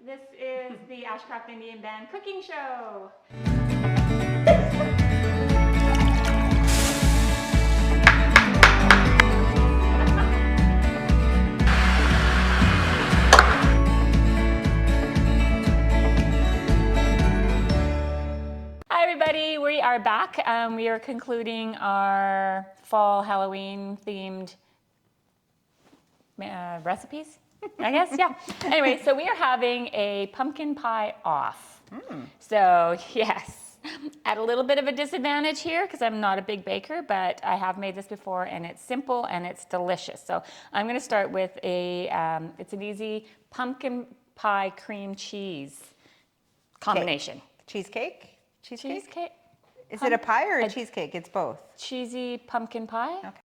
This is the Ashcroft Indian Band cooking show. Hi everybody, we are back. We are concluding our fall Halloween themed recipes, I guess, yeah. Anyway, so we are having a pumpkin pie off. So yes, at a little bit of a disadvantage here because I'm not a big baker, but I have made this before and it's simple and it's delicious. So I'm gonna start with it's an easy pumpkin pie cream cheese combination. Cheesecake? Cheesecake? Is it a pie or a cheesecake? It's both. Cheesy pumpkin pie. Okay.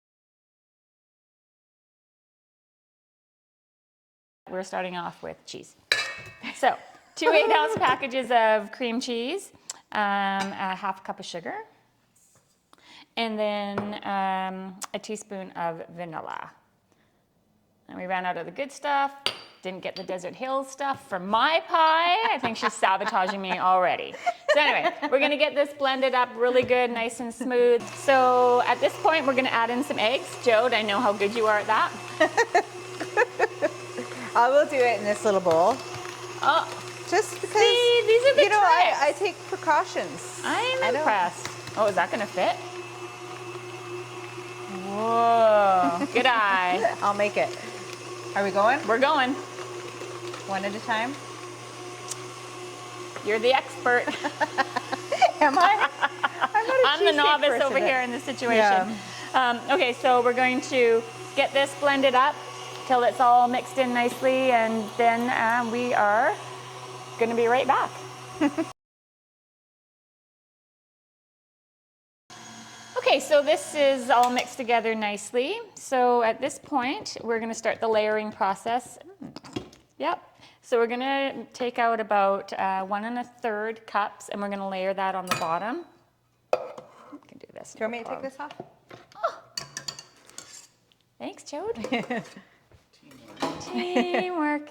We're starting off with cheese. So 2 8-ounce packages of cream cheese, a half cup of sugar, and then a teaspoon of vanilla. And we ran out of the good stuff. Didn't get the Desert Hills stuff for my pie. I think she's sabotaging me already. So anyway, we're gonna get this blended up really good, nice and smooth. So at this point, we're gonna add in some eggs. Jode, I know how good you are at that. I will do it in this little bowl. Oh, just because, see, these are the you know, tricks. I take precautions. I'm impressed. Oh, is that gonna fit? Whoa, good eye. I'll make it. Are we going? We're going. One at a time? You're the expert. Am I? I'm the novice over here in this situation. Yeah. Okay, so we're going to get this blended up till it's all mixed in nicely, and then we are going to be right back. Okay, so this is all mixed together nicely. So at this point, we're going to start the layering process. Yep. So we're going to take out about 1 1/3 cups, and we're going to layer that on the bottom. You can do this. Do you want me to take this off? Oh. Thanks, Jode. Teamwork.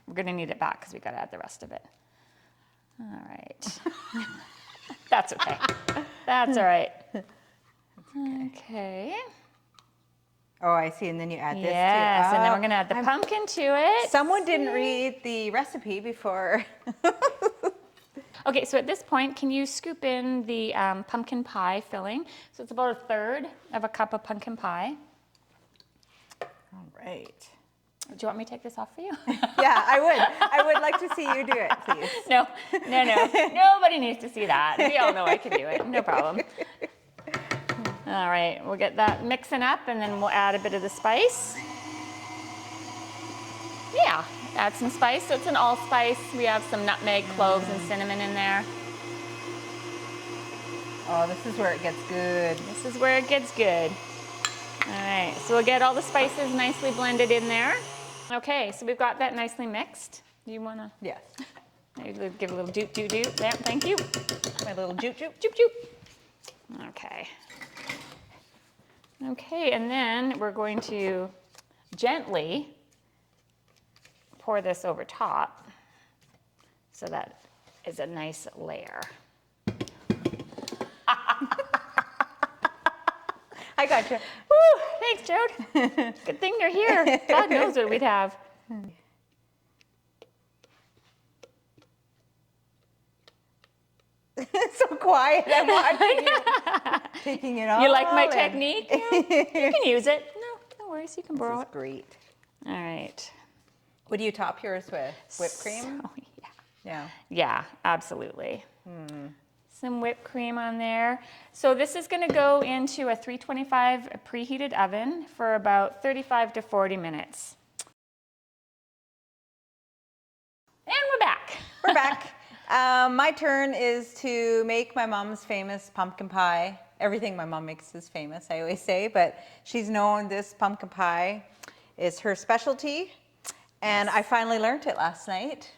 We're going to need it back because we got to add the rest of it. All right. That's okay. That's all right. Okay. Oh, I see. And then you add this too. Yes, and then we're going to add the pumpkin to it. Someone didn't read the recipe before. Okay, so at this point, can you scoop in the pumpkin pie filling? So it's about 1/3 of a cup of pumpkin pie. All right. Do you want me to take this off for you? Yeah, I would. I would like to see you do it, please. No. Nobody needs to see that. We all know I can do it. No problem. All right, we'll get that mixing up, and then we'll add a bit of the spice. Yeah, add some spice. So it's an allspice. We have some nutmeg, cloves, and cinnamon in there. Oh, this is where it gets good. This is where it gets good. All right, so we'll get all the spices nicely blended in there. Okay, so we've got that nicely mixed. Do you want to? Yes. Give a little doop, doop, doop. There, thank you. My little joop, joop. Joop, joop. Okay. Okay, and then we're going to gently pour this over top so that is a nice layer. I got you. Woo, thanks, Jode. Good thing you're here. God knows what we'd have. So quiet. I'm watching you taking it off. You like my technique? You can use it. No worries. You can borrow This is it. great. All right. What do you top yours with? Whipped cream? So, Yeah. Yeah, absolutely. Some whipped cream on there. So this is going to go into a 325 preheated oven for about 35 to 40 minutes. And we're back. We're back. My turn is to make my mom's famous pumpkin pie. Everything my mom makes is famous, I always say, but she's known this pumpkin pie is her specialty. And I finally learned it last night.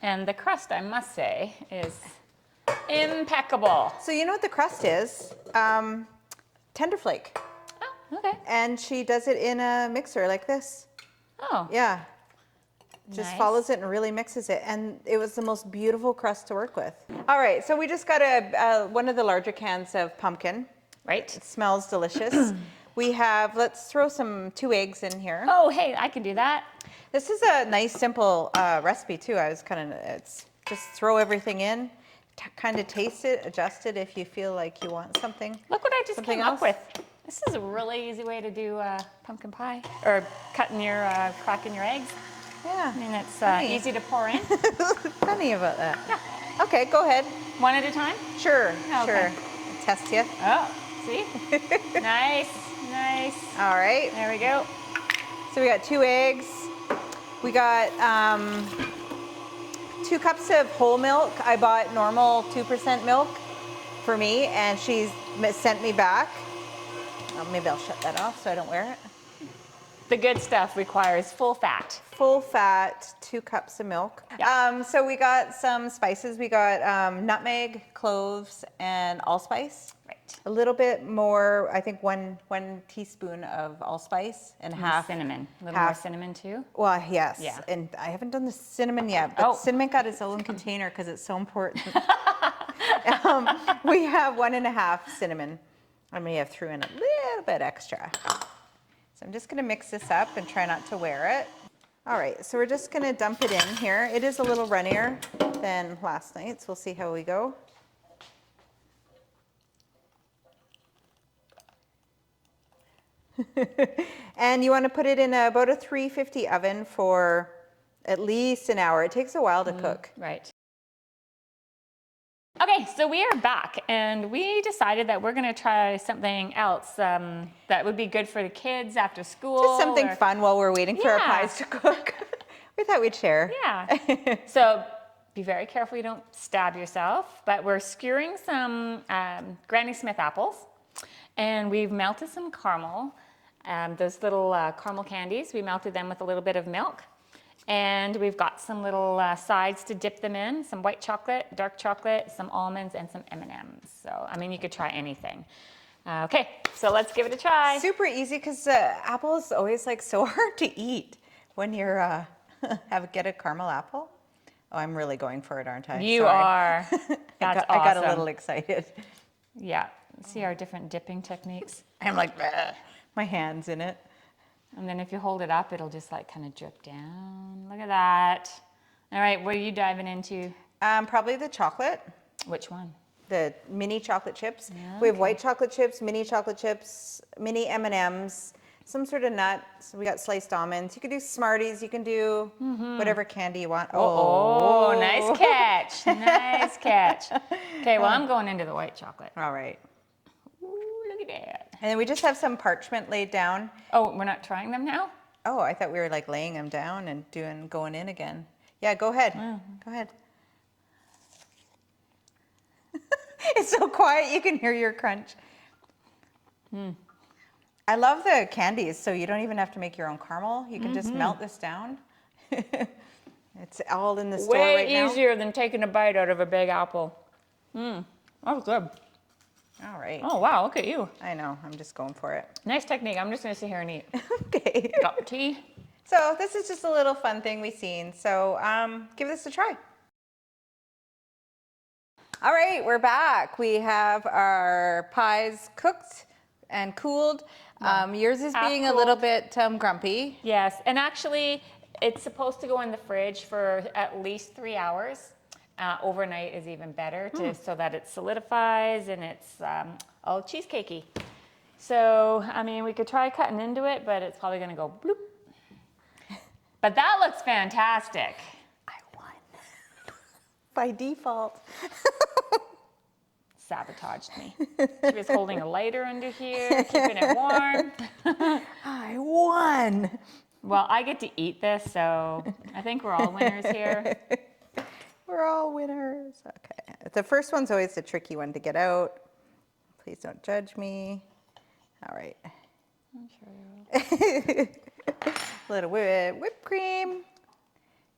And the crust, I must say, is impeccable. So you know what the crust is? Tenderflake. Oh, okay. And she does it in a mixer like this. Oh. Yeah. just Nice. follows it and really mixes it. And it was the most beautiful crust to work with. All right, so we just got one of the larger cans of pumpkin. Right. It smells delicious. We have, let's throw 2 eggs in here. Oh, hey, I can do that. This is a nice, simple recipe too. It's just throw everything in, kind of taste it, adjust it if you feel like you want something. Look what I just Something came else? up with. This is a really easy way to do pumpkin pie, or cracking your eggs. Yeah. I mean, it's Funny. easy to pour in. Funny about that. Yeah. Okay, go ahead. One at a time? Sure, Okay. sure. Test you. Oh, see? Nice, nice. All right. There we go. So we got 2 eggs. We got 2 cups of whole milk. I bought normal 2% milk for me, and she's sent me back. Maybe I'll shut that off so I don't wear it. The good stuff requires full fat. Full fat, 2 cups of milk. Yeah. So we got some spices. We got nutmeg, cloves, and allspice. Right. A little bit more, I think one teaspoon of allspice and half cinnamon. A little more cinnamon too? Well, yes. Yeah. And I haven't done the cinnamon yet, but Oh. cinnamon got its own container because it's so important. We have 1.5 cinnamon. I may have threw in a little bit extra. So I'm just gonna mix this up and try not to wear it. All right, so we're just gonna dump it in here. It is a little runnier than last night, so we'll see how we go. And you want to put it in about a 350 oven for at least an hour. It takes a while to cook. Right. Okay, so we are back, and we decided that we're going to try something else that would be good for the kids after school. Just something fun while we're waiting for our Yeah. pies to cook. We thought we'd share. Yeah. So be very careful you don't stab yourself, but we're skewering some Granny Smith apples, and we've melted some caramel. Those little caramel candies, we melted them with a little bit of milk. And we've got some little sides to dip them in, some white chocolate, dark chocolate, some almonds, and some M&Ms. So, I mean, you could try anything. Okay, so let's give it a try. Super easy because apple is always like so hard to eat when you're get a caramel apple. Oh, I'm really going for it, aren't I? You Sorry. are. That's I got a awesome. little excited. Yeah, see our different dipping techniques. I'm like, "Bleh." My hand's in it. And then if you hold it up, it'll just like kind of drip down. Look at that. All right, what are you diving into? Probably the chocolate, Which one? the mini chocolate chips. Yeah, We have white chocolate chips, mini M&Ms, some sort of nut. So we got sliced almonds. You could do Smarties. You can do whatever candy you want. Oh, nice catch. Nice catch. Okay, well, I'm going into the white chocolate. All right. Ooh, look at that. And then we just have some parchment laid down. Oh, we're not trying them now? Oh, I thought we were like laying them down and going in again. Yeah, go ahead. Go ahead. It's so quiet you can hear your crunch. I love the candies, so you don't even have to make your own caramel. You can just melt this down. It's all in the store right now. Way easier than taking a bite out of a big apple. That was good. All right. Oh, wow, look at you. I know, I'm just going for it. Nice technique. I'm just going to sit here and eat. Okay. Cup of tea. So this is just a little fun thing we've seen. So give this a try. All right, we're back. We have our pies cooked and cooled. Yours is being a little bit grumpy. Yes, and actually, it's supposed to go in the fridge for at least 3 hours. Overnight is even better so that it solidifies and it's all cheesecakey. So, I mean, we could try cutting into it, but it's probably gonna go bloop. But that looks fantastic. I won. By default. Sabotaged me. She was holding a lighter under here, keeping it warm. I won. Well, I get to eat this, so I think we're all winners here. We're all winners. Okay. The first one's always the tricky one to get out. Please don't judge me. All right. I'm sure you will. A little whipped cream.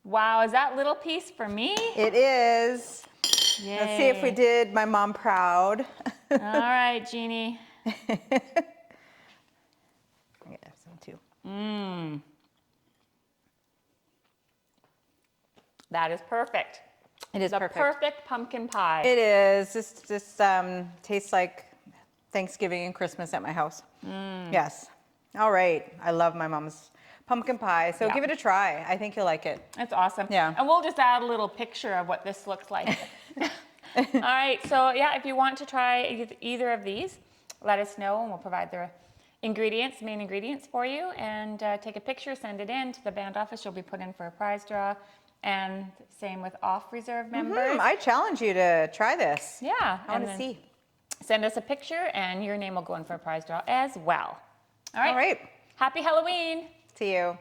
Wow, is that little piece for me? It is. Yay. Let's see if we did my mom proud. All right, Jeannie. I get some too. Mmm. That is perfect. It is The perfect. perfect pumpkin pie. It is. This tastes like Thanksgiving and Christmas at my house. Yes. All right. I love my mom's pumpkin pie. So Yeah. give it a try. I think you'll like it. It's awesome. Yeah. And we'll just add a little picture of what this looks like. All right, so yeah, if you want to try either of these, let us know and we'll provide the ingredients, main ingredients for you, and take a picture, send it in to the band office. You'll be put in for a prize draw, and same with off reserve members. I challenge you to try this. Yeah, I want and to then see. send us a picture and your name will go in for a prize draw as well. All right. All right. Happy Halloween. See you.